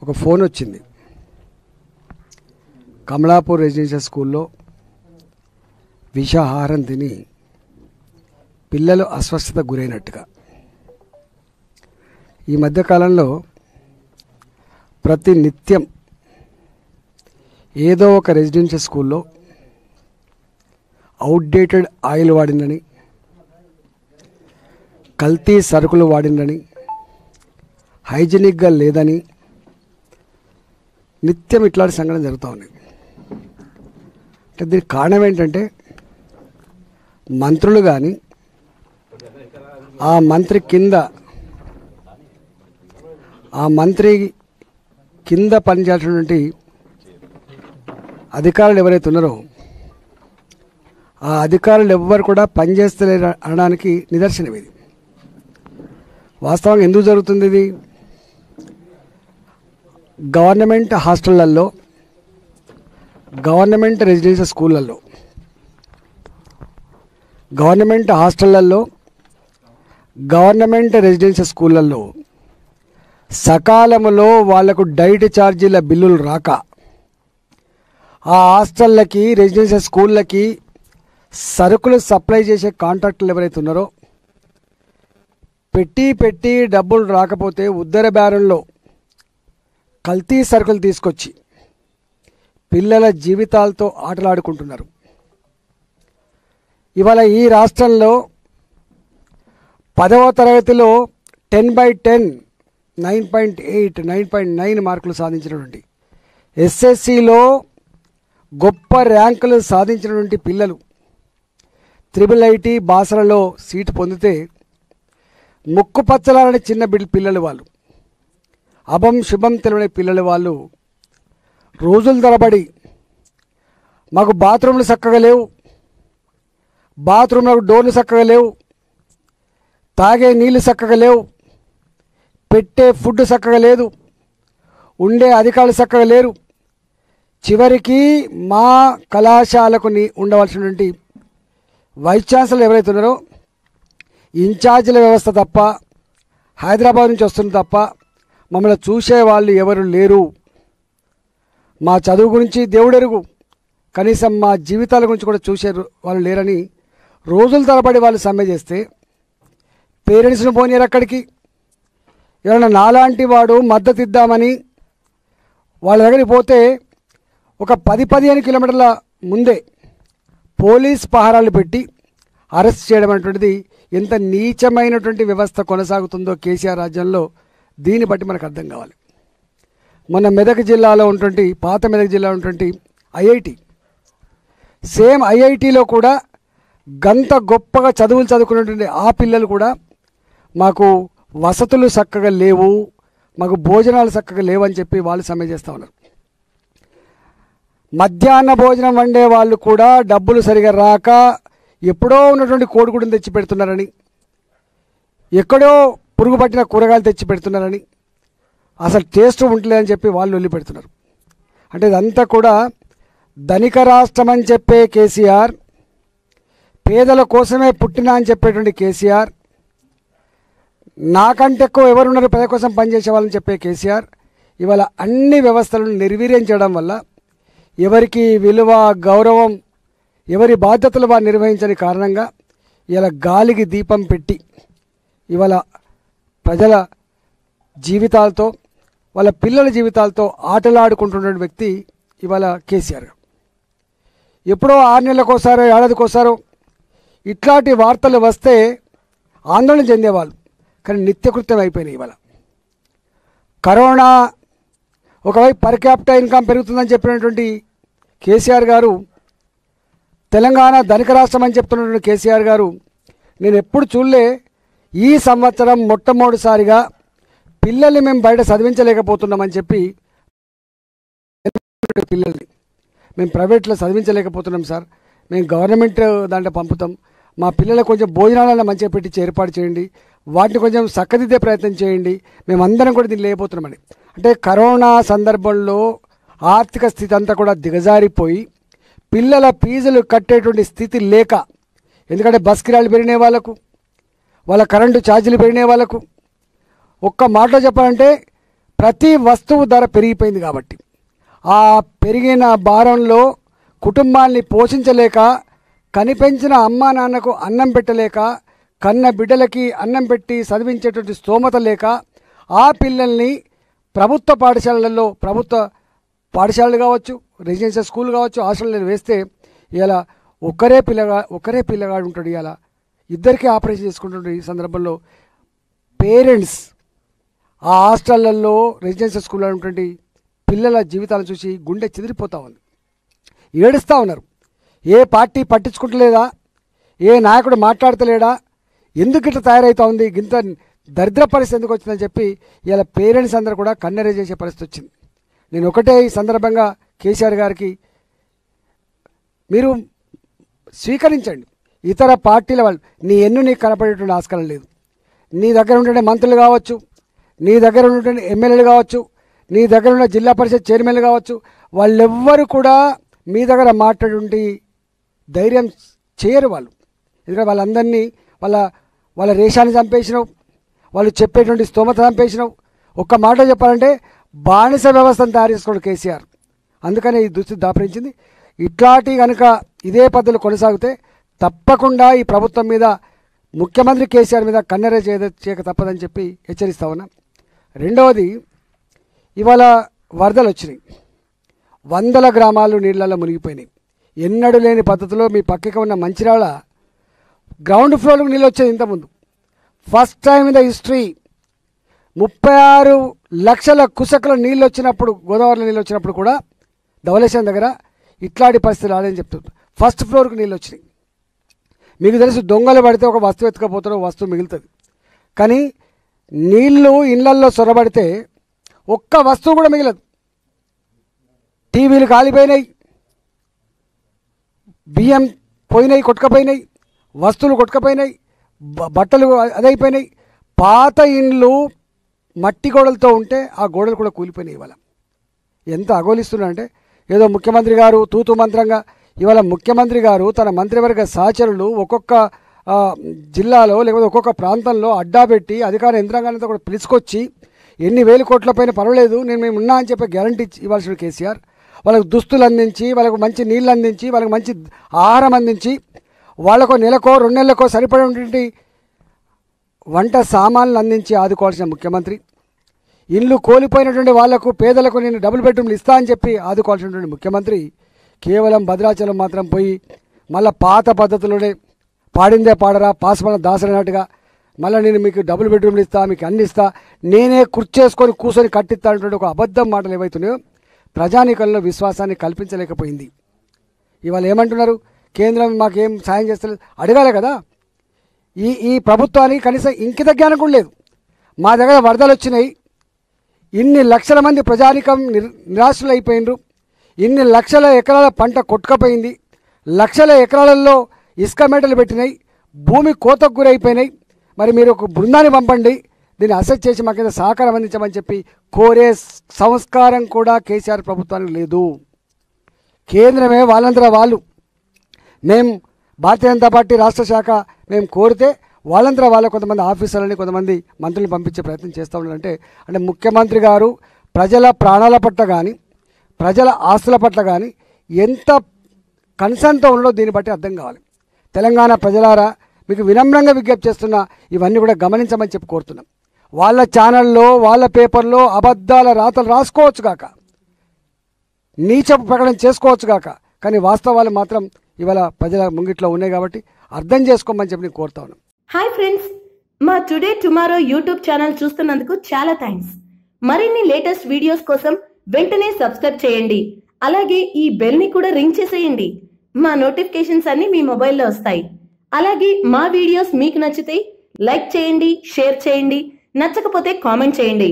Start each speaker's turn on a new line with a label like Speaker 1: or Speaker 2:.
Speaker 1: ఒక ఫోన్ వచ్చింది. కమలాపూర్ రెసిడెన్షియల్ స్కూల్లో విషాహారం తిని పిల్లలు అస్వస్థత గురైనట్టుగా. ఈ మధ్యకాలంలో ప్రతి నిత్యం ఏదో ఒక రెసిడెన్షియల్ స్కూల్లో అవుట్డేటెడ్ ఆయిల్ వాడిందని, కల్తీ సరుకులు వాడిందని, హైజీనిక్గా లేదని నిత్యం ఇట్లాంటి సంఘటన జరుగుతూ ఉన్నాయి. అంటే దీనికి కారణం ఏంటంటే మంత్రులు కానీ ఆ మంత్రి కింద పనిచేసినటువంటి అధికారులు ఎవరైతే ఉన్నారో ఆ అధికారులు ఎవ్వరు కూడా పనిచేస్తలేరు అనడానికి నిదర్శనం ఇది. వాస్తవంగా ఎందుకు జరుగుతుంది ఇది? గవర్నమెంట్ హాస్టళ్లలో, గవర్నమెంట్ రెసిడెన్షియల్ స్కూళ్ళల్లో, గవర్నమెంట్ హాస్టళ్లలో, గవర్నమెంట్ రెసిడెన్షియల్ స్కూళ్ళల్లో సకాలంలో వాళ్లకు డైట్ ఛార్జీల బిల్లులు రాక ఆ హాస్టళ్ళకి, రెసిడెన్షియల్ స్కూళ్ళకి సరుకులు సప్లై చేసే కాంట్రాక్టర్లు ఎవరైతే ఉన్నారో పెట్టి డబ్బులు రాకపోతే ఉద్దర బేరంలో కల్తీ సరుకులు తీసుకొచ్చి పిల్లల జీవితాలతో ఆటలాడుకుంటున్నారు. ఇవాళ ఈ రాష్ట్రంలో 10వ తరగతిలో 10/10 9.8 9.9 మార్కులు సాధించినటువంటి, ఎస్ఎస్సిలో గొప్ప ర్యాంకులు సాధించినటువంటి పిల్లలు IIIT బాసరలో సీటు పొందితే ముక్కు పచ్చలాలని చిన్న పిల్లలు వాళ్ళు, అభం శుభం తెలియని పిల్లలు వాళ్ళు రోజుల తరబడి మాకు బాత్రూంలు చక్కగా లేవు, బాత్రూంలకు డోర్లు చక్కగా లేవు, తాగే నీళ్ళు చక్కగా లేవు, పెట్టే ఫుడ్ చక్కగా లేదు, ఉండే అధికారులు చక్కగా లేరు. చివరికి మా కళాశాలకు ఉండవలసినటువంటి వైస్ ఛాన్సలర్ ఎవరైతే ఉన్నారో ఇన్ఛార్జీల వ్యవస్థ తప్ప, హైదరాబాద్ నుంచి వస్తుంది తప్ప మమ్మల్ని చూసే వాళ్ళు ఎవరు లేరు. మా చదువు గురించి దేవుడెరుగు, కనీసం మా జీవితాల గురించి కూడా చూసే వాళ్ళు లేరని రోజుల తరబడి వాళ్ళు సమ్మె చేస్తే పేరెంట్స్ను పోనీరు అక్కడికి. ఎవరైనా నాలాంటి వాడు మద్దతు ఇద్దామని వాళ్ళ దగ్గరికి పోతే ఒక 10-15 కిలోమీటర్ల ముందే పోలీస్ పహారాలు పెట్టి అరెస్ట్ చేయడం అనేటువంటిది ఎంత నీచమైనటువంటి వ్యవస్థ కొనసాగుతుందో కేసీఆర్ రాజ్యంలో దీన్ని బట్టి మనకు అర్థం కావాలి. మన మెదక్ జిల్లాలో ఉన్నటువంటి, పాత మెదక్ జిల్లాలో ఉన్నటువంటి ఐఐటి, సేమ్ ఐఐటిలో కూడా గంత గొప్పగా చదువులు చదువుకున్నటువంటి ఆ పిల్లలు కూడా మాకు వసతులు చక్కగా లేవు, మాకు భోజనాలు చక్కగా లేవని చెప్పి వాళ్ళు సమ్మె చేస్తూ ఉన్నారు. మధ్యాహ్న భోజనం వండే వాళ్ళు కూడా డబ్బులు సరిగా రాక ఎప్పుడో ఉన్నటువంటి కోడిగుడ్డును తెచ్చి పెడుతున్నారని, ఎక్కడో పురుగు పట్టిన కూరగాయలు తెచ్చి పెడుతున్నారని, అసలు టేస్ట్ ఉంటలేదని చెప్పి వాళ్ళు వెళ్ళి పెడుతున్నారు. అంటే ఇదంతా కూడా ధనిక రాష్ట్రం అని చెప్పే కేసీఆర్, పేదల కోసమే పుట్టినా అని చెప్పేటువంటి కేసీఆర్, నాకంటే ఎక్కువ ఎవరున్నారు ప్రజల కోసం పనిచేసే వాళ్ళని చెప్పే కేసీఆర్ ఇవాళ అన్ని వ్యవస్థలను నిర్వీర్యం చేయడం వల్ల ఎవరికి విలువ, గౌరవం, ఎవరి బాధ్యతలు వారు నిర్వహించని కారణంగా ఇలా గాలికి దీపం పెట్టి ఇవాళ ప్రజల జీవితాలతో, వాళ్ళ పిల్లల జీవితాలతో ఆటలాడుకుంటున్న వ్యక్తి ఇవాళ కేసీఆర్. ఎప్పుడో 6 నెలలకోసారో, ఏడాదికోసారో ఇట్లాంటి వార్తలు వస్తే ఆందోళన చెందేవాళ్ళు, కానీ నిత్యకృత్యం అయిపోయినాయి. ఇవాళ కరోనా ఒకవైపు పర్ క్యాపిటల్ ఇన్కమ్ పెరుగుతుందని చెప్పినటువంటి కేసీఆర్ గారు, తెలంగాణ ధనిక రాష్ట్రం అని చెప్తున్నటువంటి కేసీఆర్ గారు, నేను ఎప్పుడు చూడలే ఈ సంవత్సరం మొట్టమొదటిసారిగా పిల్లల్ని మేము బయట చదివించలేకపోతున్నామని చెప్పి, పిల్లల్ని మేము ప్రైవేట్లో చదివించలేకపోతున్నాం సార్, మేము గవర్నమెంట్ దాంట్లో పంపుతాం, మా పిల్లలకు కొంచెం భోజనాలను మంచిగా పెట్టి ఏర్పాటు చేయండి, వాటిని కొంచెం చక్కదిద్దే ప్రయత్నం చేయండి, మేమందరం కూడా దీన్ని లేకపోతున్నామని. అంటే కరోనా సందర్భంలో ఆర్థిక స్థితి అంతా కూడా దిగజారిపోయి పిల్లల ఫీజులు కట్టేటువంటి స్థితి లేక, ఎందుకంటే బస్ కిరాయిలు పెరిగిన వాళ్ళకు, వాళ్ళ కరెంటు ఛార్జీలు పెరిగిన వాళ్ళకు, ఒక్క మాటలో చెప్పాలంటే ప్రతి వస్తువు ధర పెరిగిపోయింది కాబట్టి ఆ పెరిగిన భారంలో కుటుంబాన్ని పోషించలేక, కనిపెంచిన అమ్మా నాన్నకు అన్నం పెట్టలేక, కన్న బిడ్డలకి అన్నం పెట్టి చదివించేటువంటి స్తోమత లేక ఆ పిల్లల్ని ప్రభుత్వ పాఠశాలల్లో, ప్రభుత్వ పాఠశాలలు కావచ్చు, రెసిడెన్షియల్ స్కూల్ కావచ్చు, హాస్టల్లో వేస్తే ఇలా ఒకరే పిల్లగాడు ఉంటాడు. ఇలా ఇద్దరికీ ఆపరేషన్ చేసుకుంటుంటాడు. ఈ సందర్భంలో పేరెంట్స్ ఆ హాస్టళ్లలో, రెసిడెన్షియల్ స్కూల్లో ఉన్నటువంటి పిల్లల జీవితాలను చూసి గుండె చెదిరిపోతూ ఉంది, ఏడుస్తూ ఉన్నారు. ఏ పార్టీ పట్టించుకుంటలేదా, ఏ నాయకుడు మాట్లాడతలేడా, ఎందుకు ఇట్లా తయారవుతూ ఉంది, ఇంత దరిద్ర పరిస్థితి ఎందుకు వచ్చిందని చెప్పి ఇలా పేరెంట్స్ అందరూ కూడా కన్నెర చేసే పరిస్థితి వచ్చింది. నేను ఒకటే ఈ సందర్భంగా కేసీఆర్ గారికి, మీరు స్వీకరించండి. ఇతర పార్టీల వాళ్ళు నీ నీకు కనపడేటువంటి ఆస్కారం లేదు. నీ దగ్గర ఉండే మంత్రులు కావచ్చు, నీ దగ్గర ఉన్నటువంటి ఎమ్మెల్యేలు కావచ్చు, నీ దగ్గర ఉన్న జిల్లా పరిషత్ చైర్మన్లు కావచ్చు, వాళ్ళెవ్వరు కూడా మీ దగ్గర మాట్లాడుండి ధైర్యం చేయరు వాళ్ళు. ఎందుకంటే వాళ్ళందరినీ వాళ్ళ రేషాన్ని చంపేసినావు, వాళ్ళు చెప్పేటువంటి స్తోమత చంపేసినావు. ఒక్క మాట చెప్పాలంటే బానిస వ్యవస్థను తయారు చేసుకోవడం కేసీఆర్. అందుకనే ఈ దుస్థితి దాపరించింది. ఇట్లాంటి కనుక ఇదే పద్ధతులు కొనసాగితే తప్పకుండా ఈ ప్రభుత్వం మీద, ముఖ్యమంత్రి కేసీఆర్ మీద కన్నెర చేయక తప్పదని చెప్పి హెచ్చరిస్తా ఉన్నా. రెండవది, ఇవాళ వరదలు వచ్చినాయి, వందల గ్రామాలు నీళ్ళల్లో మునిగిపోయినాయి. ఎన్నడూ లేని పద్ధతిలో మీ పక్కకి ఉన్న మంచిర్యాల గ్రౌండ్ ఫ్లోర్కి నీళ్ళు వచ్చేది ఇంతకుముందు. First time in the history 36 లక్షల కుసకల నీళ్ళు వచ్చినప్పుడు, గోదావరిలో నీళ్ళు వచ్చినప్పుడు కూడా ధవళేశ్వరం దగ్గర ఇట్లాంటి పరిస్థితులు రాలేదని చెప్తుంది. ఫస్ట్ ఫ్లోర్కి నీళ్ళు వచ్చినాయి. మీకు తెలుసు, దొంగలు పడితే ఒక వస్తువు ఎత్తుకపోతారో వస్తువు మిగులుతుంది. కానీ నీళ్లు ఇళ్లల్లో సొరబడితే ఒక్క వస్తువు కూడా మిగలదు. టీవీలు కాలిపోయినాయి, బియ్యం పోయినాయి, కొట్టుకపోయినాయి, వస్తువులు కొట్టుకపోయినాయి, బట్టలు అదైపోయినాయి. పాత ఇండ్లు మట్టి గోడలతో ఉంటే ఆ గోడలు కూడా కూలిపోయినాయి. ఇవాళ ఎంత అగోలిస్తున్నారంటే, ఏదో ముఖ్యమంత్రి గారు తూతు మంత్రంగా, ఇవాళ ముఖ్యమంత్రి గారు తన మంత్రివర్గ సహచరులు ఒక్కొక్క జిల్లాలో లేకపోతే ఒక్కొక్క ప్రాంతంలో అడ్డా పెట్టి అధికార యంత్రాంగాన్ని కూడా పిలుచుకొచ్చి ఎన్ని వేల కోట్ల పైన పర్వాలేదు, మేము ఉన్నా అని చెప్పి గ్యారంటీ ఇవ్వాల్సిన కేసీఆర్ వాళ్ళకు దుస్తులు అందించి, వాళ్ళకు మంచి నీళ్ళు అందించి, వాళ్ళకు మంచి ఆహారం అందించి, వాళ్ళకు నెలకో 2 నెలలకో సరిపడేటువంటి వంట సామాన్లు అందించి ఆదుకోవాల్సిన ముఖ్యమంత్రి, ఇల్లు కోల్పోయినటువంటి వాళ్లకు, పేదలకు నేను డబుల్ బెడ్రూమ్లు ఇస్తా అని చెప్పి ఆదుకోవాల్సినటువంటి ముఖ్యమంత్రి కేవలం భద్రాచలం మాత్రం పోయి మళ్ళీ పాత పద్ధతిలోనే పాడిందే పాడరా పాసమన దాసరైనట్టుగా మళ్ళీ నేను మీకు డబుల్ బెడ్రూమ్లు ఇస్తా, మీకు అన్ని ఇస్తా, నేనే కుర్చేసుకొని కూర్చొని కట్టిస్తా అనేటువంటి ఒక అబద్ధం మాటలు ఏవైతున్నాయో ప్రజానీకంలో విశ్వాసాన్ని కల్పించలేకపోయింది. ఇవాళ ఏమంటున్నారు, కేంద్రం మాకేం సాయం చేస్తలేదు, అడగాలి కదా. ఈ ప్రభుత్వానికి కనీసం ఇంకిత జ్ఞానం కూడా లేదు. మా దగ్గర వరదలు వచ్చినాయి, ఇన్ని లక్షల మంది ప్రజానీకం నిరాశలు అయిపోయినరు, ఇన్ని లక్షల ఎకరాల పంట కొట్టుకపోయింది, లక్షల ఎకరాలలో ఇసుక మేటలు పెట్టినాయి, భూమి కోతకు గురైపోయినాయి. మరి మీరు ఒక బృందాన్ని పంపండి, దీన్ని అసెస్ చేసి మాకు సహకారం అందించమని చెప్పి కోరే సంస్కారం కూడా కేసీఆర్ ప్రభుత్వానికి లేదు. కేంద్రమే వాళ్ళంతా వాళ్ళు, మేము భారతీయ జనతా పార్టీ రాష్ట్ర శాఖ మేము కోరితే వాళ్ళంతా వాళ్ళ కొంతమంది ఆఫీసర్లని, కొంతమంది మంత్రులను పంపించే ప్రయత్నం చేస్తూ ఉన్నారంటే, అంటే ముఖ్యమంత్రి గారు ప్రజల ప్రాణాల పట్ల కానీ, ప్రజల ఆస్తుల పట్ల కానీ ఎంత కన్సర్న్తో ఉండో దీన్ని బట్టి అర్థం కావాలి. తెలంగాణ ప్రజలారా, మీకు వినమ్రంగా విజ్ఞప్తి చేస్తున్నా, ఇవన్నీ కూడా గమనించమని చెప్పి కోరుతున్నాం. వాళ్ళ ఛానల్లో, వాళ్ళ పేపర్లో అబద్ధాల రాతలు రాసుకోవచ్చు కాక, నీచపు ప్రకటన చేసుకోవచ్చు కాక, కానీ వాస్తవాలు మాత్రం ఇవాళ ప్రజల ముంగిట్లో ఉన్నాయి కాబట్టి అర్థం చేసుకోమని చెప్పి నేను కోరుతా ఉన్నాను.
Speaker 2: హాయ్ ఫ్రెండ్స్, మా టుడే టుమారో యూట్యూబ్ ఛానల్ చూస్తున్నందుకు చాలా థ్యాంక్స్. మరిన్ని లేటెస్ట్ వీడియోస్ కోసం వెంటనే సబ్స్క్రైబ్ చేయండి. అలాగే ఈ బెల్ ని కూడా రింగ్ చేసేయండి. మా నోటిఫికేషన్స్ అన్ని మీ మొబైల్లో వస్తాయి. అలాగే మా వీడియోస్ మీకు నచ్చితే లైక్ చేయండి, షేర్ చేయండి, నచ్చకపోతే కామెంట్ చేయండి.